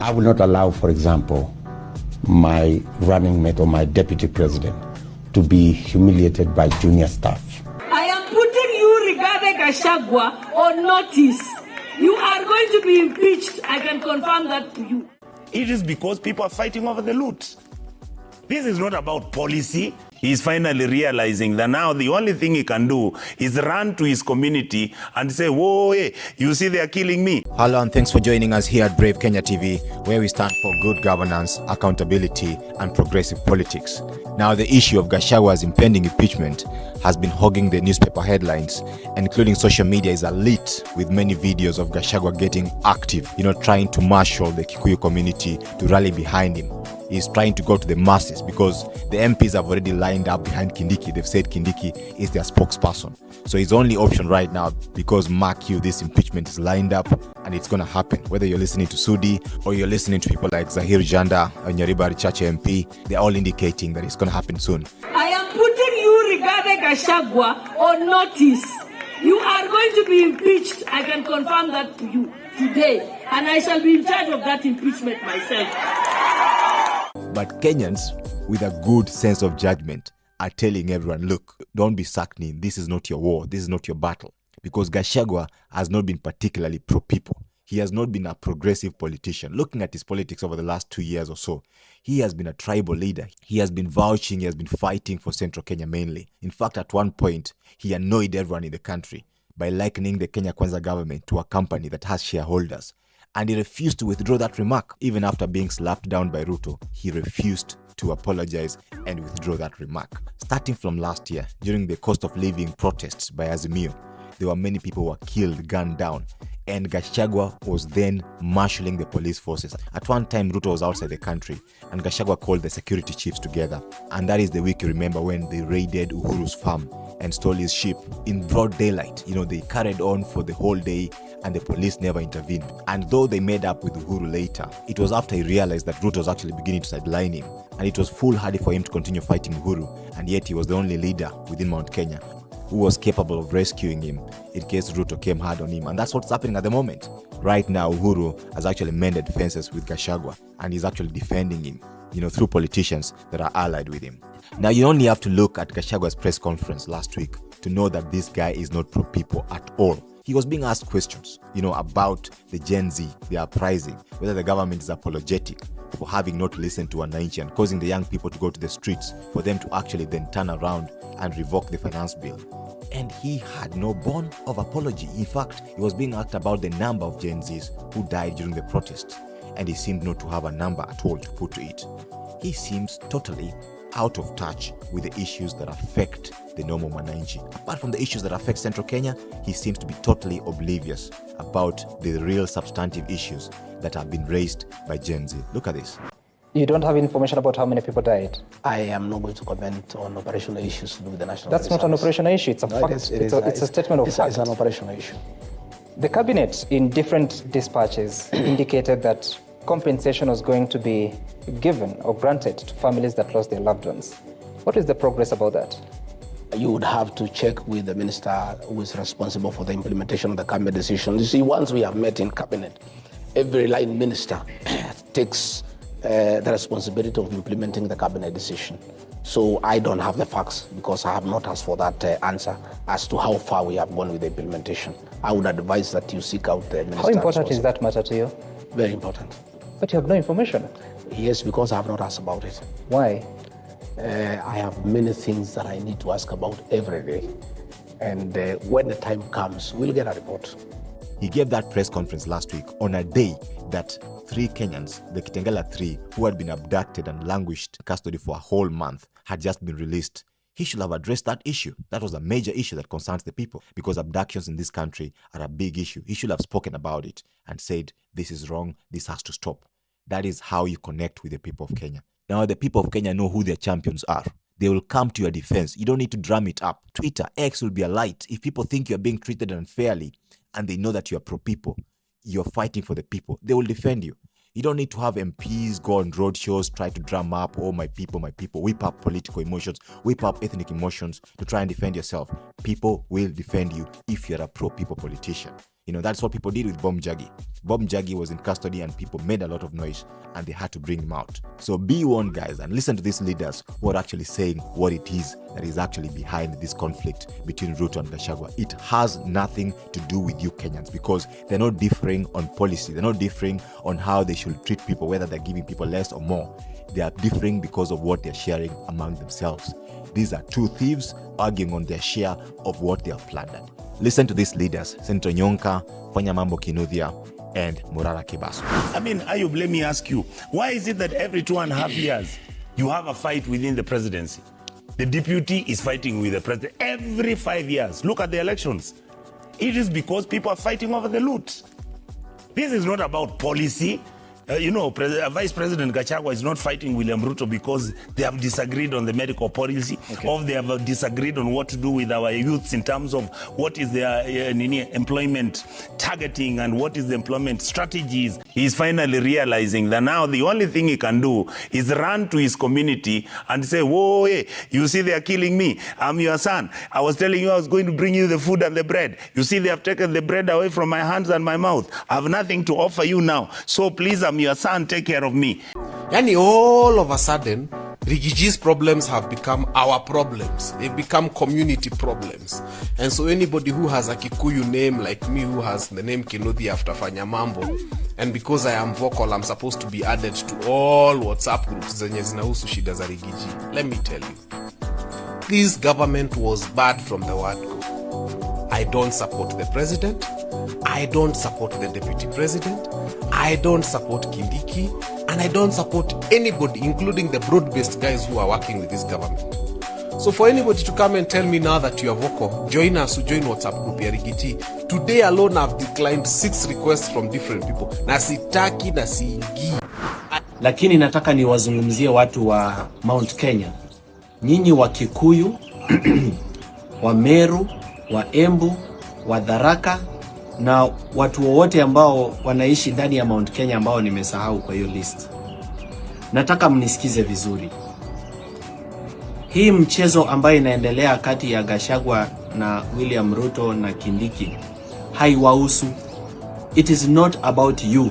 I will not allow, for example, my running mate or my deputy president to be humiliated by junior staff. I am putting you, Rigathi Gachagua, on notice. You are going to be impeached. I can confirm that to you. It is because people are fighting over the loot. This is not about policy. He's finally realizing that now the only thing he can do is run to his community and say, whoa, hey, you see they're killing me. Hello and thanks for joining us here at Brave Kenya TV, where we stand for good governance, accountability and progressive politics. Now the issue of Gachagwa's impending impeachment has been hogging the newspaper headlines, including social media is lit with many videos of Gachagua getting active, trying to marshal the Kikuyu community to rally behind him. He's trying to go to the masses because the MPs have already lined up behind Kindiki. They've said Kindiki is their spokesperson. So his only option right now, because mark you, this impeachment is lined up and it's going to happen. Whether you're listening to Sudi or you're listening to people like Zahir Janda and Nyariba Richache MP, they're all indicating that it's going to happen soon. I am putting you, Rigathi Gachagua, on notice. You are going to be impeached. I can confirm that to you today. And I shall be in charge of that impeachment myself. But Kenyans, with a good sense of judgment, are telling everyone, look, don't be sucked in. This is not your war. This is not your battle. Because Gachagua has not been particularly pro-people. He has not been a progressive politician. Looking at his politics over the last 2 years or so, he has been a tribal leader. He has been vouching, he has been fighting for Central Kenya mainly. In fact, at one point, he annoyed everyone in the country by likening the Kenya Kwanza government to a company that has shareholders. And he refused to withdraw that remark. Even after being slapped down by RUTO, he refused to apologize and withdraw that remark. Starting from last year, during the cost of living protests by Azimio, there were many people who were killed, gunned down, and Gachagua was then marshalling the police forces. At one time, RUTO was outside the country, and Gachagua called the security chiefs together. And that is the week, you remember, when they raided Uhuru's farm and stole his sheep in broad daylight. They carried on for the whole day, and the police never intervened. And though they made up with Uhuru later, it was after he realized that RUTO was actually beginning to sideline him. And it was foolhardy for him to continue fighting Uhuru, and yet he was the only leader within Mount Kenya who was capable of rescuing him in case RUTO came hard on him. And that's what's happening at the moment. Right now, Uhuru has actually mended fences with Gachagua, and he's actually defending him, through politicians that are allied with him. Now, you only have to look at Gachagua's press conference last week to know that this guy is not pro-people at all. He was being asked questions, about the GenZ, their uprising, whether the government is apologetic for having not listened to Wananchi and causing the young people to go to the streets for them to actually then turn around and revoke the finance bill. And he had no bone of apology. In fact, he was being asked about the number of Gen Zs who died during the protests, and he seemed not to have a number at all to put to it. He seems totally out of touch with the issues that affect the normal Wananchi. Apart from the issues that affect Central Kenya, he seems to be totally oblivious about the real substantive issues that have been raised by Gen Z. Look at this. You don't have information about how many people died? I am not going to comment on operational issues to do with the national. That's not an operational issue. It's a fact. It's a statement of fact. It's an operational issue. The cabinet, in different dispatches, indicated that compensation was going to be given or granted to families that lost their loved ones. What is the progress about that? You would have to check with the minister who is responsible for the implementation of the cabinet decision. You see, once we have met in cabinet, every line minister takes the responsibility of implementing the cabinet decision. So I don't have the facts because I have not asked for that answer as to how far we have gone with the implementation. I would advise that you seek out the minister. How important is that matter to you? Very important. But you have no information. Yes, because I have not asked about it. Why? I have many things that I need to ask about every day. And when the time comes, we'll get a report. He gave that press conference last week on a day that 3 Kenyans, the Kitengela 3, who had been abducted and languished in custody for a whole month, had just been released. He should have addressed that issue. That was a major issue that concerns the people, because abductions in this country are a big issue. He should have spoken about it and said, this is wrong, this has to stop. That is how you connect with the people of Kenya. Now, the people of Kenya know who their champions are. They will come to your defense. You don't need to drum it up. Twitter, X will be alight. If people think you're being treated unfairly and they know that you're pro-people, you're fighting for the people, they will defend you. You don't need to have MPs go on road shows, try to drum up, oh, my people, whip up political emotions, whip up ethnic emotions to try and defend yourself. People will defend you if you're a pro-people politician. That's what people did with Bomb Jaggi. Bomb Jaggi was in custody and people made a lot of noise and they had to bring him out. So be warned, guys, and listen to these leaders who are actually saying what it is that is actually behind this conflict between Ruto and Gachagua. It has nothing to do with you Kenyans, because they're not differing on policy. They're not differing on how they should treat people, whether they're giving people less or more. They are differing because of what they're sharing among themselves. These are two thieves arguing on their share of what they have plundered. Listen to these leaders, Senator Nyonka, Fanyamambo Kinuthia, and Murara Kebaso. Ayub, let me ask you, why is it that every 2.5 years you have a fight within the presidency? The deputy is fighting with the president every 5 years. Look at the elections. It is because people are fighting over the loot. This is not about policy. Vice President Gachagua is not fighting William Ruto because they have disagreed on the medical policy, or they have disagreed on what to do with our youths in terms of what is their employment targeting and what is the employment strategies. He's finally realizing that now the only thing he can do is run to his community and say, whoa, hey, you see they are killing me. I'm your son. I was telling you I was going to bring you the food and the bread. You see they have taken the bread away from my hands and my mouth. I have nothing to offer you now. So please, I'm your son, take care of me. Yani all of a sudden, Rigiji's problems have become our problems. They've become community problems. And so anybody who has a Kikuyu name like me, who has the name Kinuthia after Fanyamambo, and because I am vocal, I'm supposed to be added to all WhatsApp groups zenye zinahusu shida za Rigiji. Let me tell you, this government was bad from the word go. I don't support the president. I don't support the deputy president. I don't support Kindiki. And I don't support anybody, including the broad-based guys who are working with this government. So for anybody to come and tell me now that you are vocal, join us, join WhatsApp group ya Rigiji. Today alone I've declined 6 requests from different people. Na sitaki na siingi. Lakini nataka niwazungumzie watu wa Mount Kenya. Nyinyi wa Kikuyu, wa Meru, wa Embu, wa Tharaka, na watu wote ambao wanaishi ndani ya Mount Kenya ambao nimesahau kwa hiyo list. Nataka mnisikize vizuri. Hii mchezo ambayo inaendelea kati ya Gachagua na William Ruto na Kindiki haiwahusu. It is not about you.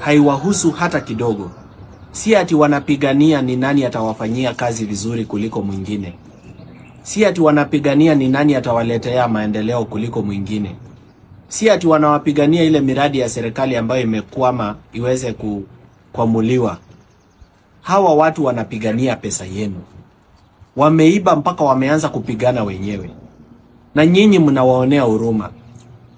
Haiwahusu hata kidogo. Si ati wanapigania ni nani atawafanyia kazi vizuri kuliko mwingine. Si ati wanapigania ni nani atawaletea maendeleo kuliko mwingine. Si ati wanawapigania ile miradi ya serikali ambayo imekwama iweze kuamuliwa. Hawa watu wanapigania pesa yenu. Wameiba mpaka wameanza kupigana wenyewe. Na nyinyi mnawaonea huruma.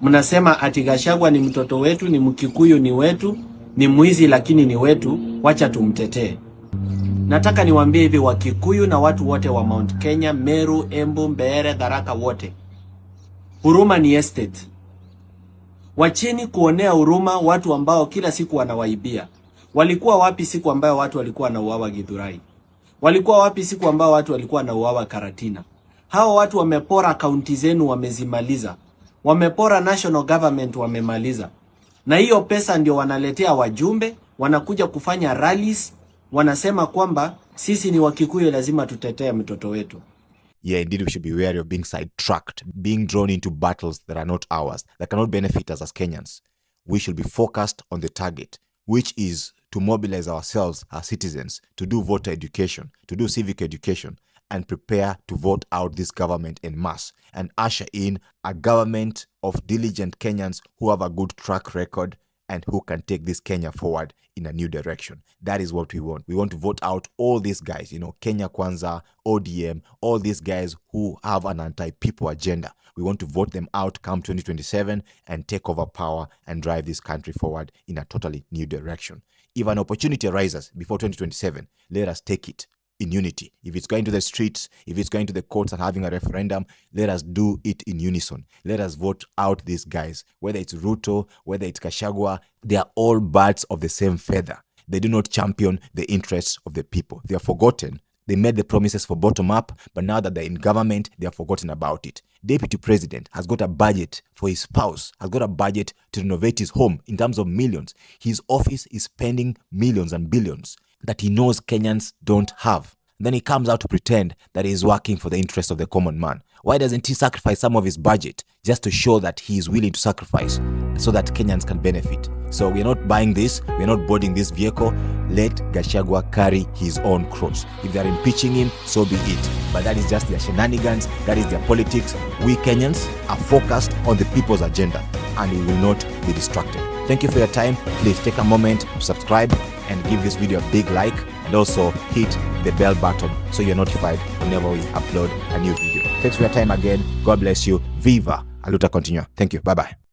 Mnasema ati Gachagua ni mtoto wetu, ni Mkikuyu ni wetu, ni mwizi lakini ni wetu, wacha tumtetee. Nataka niwaambie hivi Wakikuyu na watu wote wa Mount Kenya, Meru, Embu, Mbeere, Tharaka wote. Huruma ni estate. Wacheni kuonea huruma watu ambao kila siku wanawaibia. Walikuwa wapi siku ambayo watu walikuwa wanauawa Githurai? Walikuwa wapi siku ambayo watu walikuwa wanauawa Karatina? Hao watu wamepora kaunti zenu wamezimaliza. Wamepora national government wamemaliza. Na hiyo pesa ndio wanaletea wajumbe, wanakuja kufanya rallies, wanasema kwamba sisi ni Wakikuyu lazima tutetee mtoto wetu. Yeah, indeed, we should be wary of being sidetracked, being drawn into battles that are not ours, that cannot benefit us as Kenyans. We should be focused on the target, which is to mobilize ourselves as citizens, to do voter education, to do civic education, and prepare to vote out this government en masse and usher in a government of diligent Kenyans who have a good track record and who can take this Kenya forward in a new direction. That is what we want. We want to vote out all these guys, Kenya Kwanza, ODM, all these guys who have an anti-people agenda. We want to vote them out come 2027 and take over power and drive this country forward in a totally new direction. If an opportunity arises before 2027, let us take it in unity. If it's going to the streets, if it's going to the courts and having a referendum, let us do it in unison. Let us vote out these guys. Whether it's Ruto, whether it's Gachagua, they are all birds of the same feather. They do not champion the interests of the people. They are forgotten. They made the promises for bottom up, but now that they're in government, they have forgotten about it. Deputy President has got a budget for his spouse, has got a budget to renovate his home in terms of millions. His office is spending millions and billions that he knows Kenyans don't have. then he comes out to pretend that he's working for the interest of the common man. Why doesn't he sacrifice some of his budget just to show that he is willing to sacrifice so that Kenyans can benefit? So we're not buying this. We're not boarding this vehicle. Let Gachagua carry his own cross. If they're impeaching him, so be it. But that is just their shenanigans. That is their politics. We Kenyans are focused on the people's agenda, and we will not be distracted. Thank you for your time. Please take a moment to subscribe and give this video a big like, and also hit the bell button so you're notified whenever we upload a new video. Thanks for your time again. God bless you. Viva Aluta Continua. Thank you. Bye-bye.